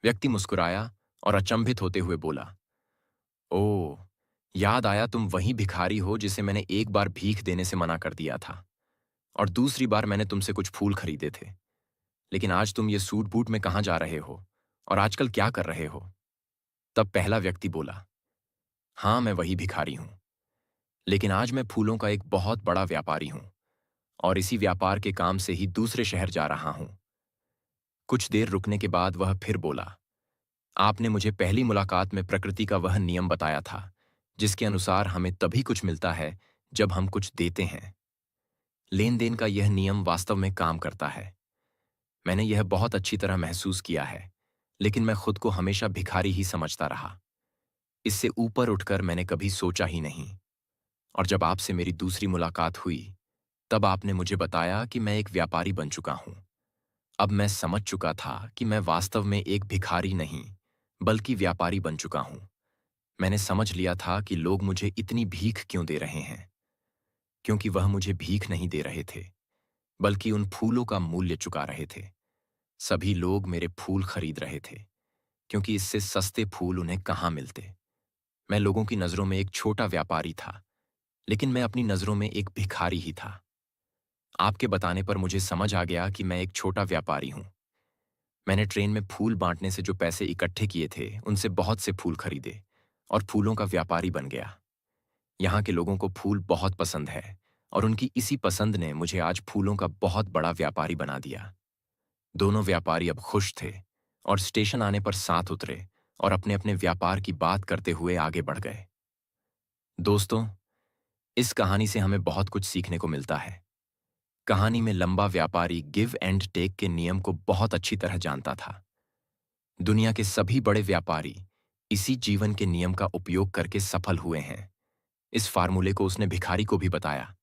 व्यक्ति मुस्कुराया और अचंभित होते हुए बोला, ओह, याद आया, तुम वही भिखारी हो जिसे मैंने एक बार भीख देने से मना कर दिया था और दूसरी बार मैंने तुमसे कुछ फूल खरीदे थे। लेकिन आज तुम ये सूट बूट में कहाँ जा रहे हो और आजकल क्या कर रहे हो? तब पहला व्यक्ति बोला, हाँ, मैं वही भिखारी हूं, लेकिन आज मैं फूलों का एक बहुत बड़ा व्यापारी हूं और इसी व्यापार के काम से ही दूसरे शहर जा रहा हूं। कुछ देर रुकने के बाद वह फिर बोला, आपने मुझे पहली मुलाकात में प्रकृति का वह नियम बताया था जिसके अनुसार हमें तभी कुछ मिलता है जब हम कुछ देते हैं। लेन देन का यह नियम वास्तव में काम करता है। मैंने यह बहुत अच्छी तरह महसूस किया है, लेकिन मैं खुद को हमेशा भिखारी ही समझता रहा। इससे ऊपर उठकर मैंने कभी सोचा ही नहीं। और जब आपसे मेरी दूसरी मुलाकात हुई, तब आपने मुझे बताया कि मैं एक व्यापारी बन चुका हूं। अब मैं समझ चुका था कि मैं वास्तव में एक भिखारी नहीं, बल्कि व्यापारी बन चुका हूं। मैंने समझ लिया था कि लोग मुझे इतनी भीख क्यों दे रहे हैं, क्योंकि वह मुझे भीख नहीं दे रहे थे, बल्कि उन फूलों का मूल्य चुका रहे थे। सभी लोग मेरे फूल खरीद रहे थे, क्योंकि इससे सस्ते फूल उन्हें कहाँ मिलते। मैं लोगों की नज़रों में एक छोटा व्यापारी था, लेकिन मैं अपनी नज़रों में एक भिखारी ही था। आपके बताने पर मुझे समझ आ गया कि मैं एक छोटा व्यापारी हूं। मैंने ट्रेन में फूल बांटने से जो पैसे इकट्ठे किए थे, उनसे बहुत से फूल खरीदे और फूलों का व्यापारी बन गया। यहाँ के लोगों को फूल बहुत पसंद है और उनकी इसी पसंद ने मुझे आज फूलों का बहुत बड़ा व्यापारी बना दिया। दोनों व्यापारी अब खुश थे और स्टेशन आने पर साथ उतरे और अपने अपने व्यापार की बात करते हुए आगे बढ़ गए। दोस्तों, इस कहानी से हमें बहुत कुछ सीखने को मिलता है। कहानी में लंबा व्यापारी गिव एंड टेक के नियम को बहुत अच्छी तरह जानता था। दुनिया के सभी बड़े व्यापारी इसी जीवन के नियम का उपयोग करके सफल हुए हैं। इस फार्मूले को उसने भिखारी को भी बताया।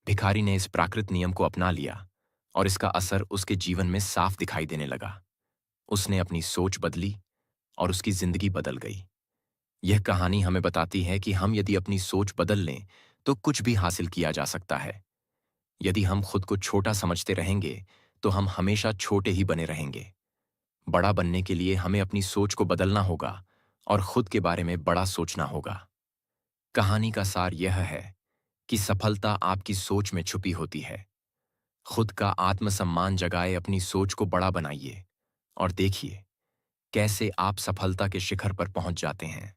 भिखारी ने इस प्राकृत नियम को अपना लिया और इसका असर उसके जीवन में साफ दिखाई देने लगा। उसने अपनी सोच बदली और उसकी जिंदगी बदल गई। यह कहानी हमें बताती है कि हम यदि अपनी सोच बदल लें तो कुछ भी हासिल किया जा सकता है। यदि हम खुद को छोटा समझते रहेंगे तो हम हमेशा छोटे ही बने रहेंगे। बड़ा बनने के लिए हमें अपनी सोच को बदलना होगा और खुद के बारे में बड़ा सोचना होगा। कहानी का सार यह है कि सफलता आपकी सोच में छुपी होती है। खुद का आत्मसम्मान जगाए अपनी सोच को बड़ा बनाइए और देखिए कैसे आप सफलता के शिखर पर पहुंच जाते हैं।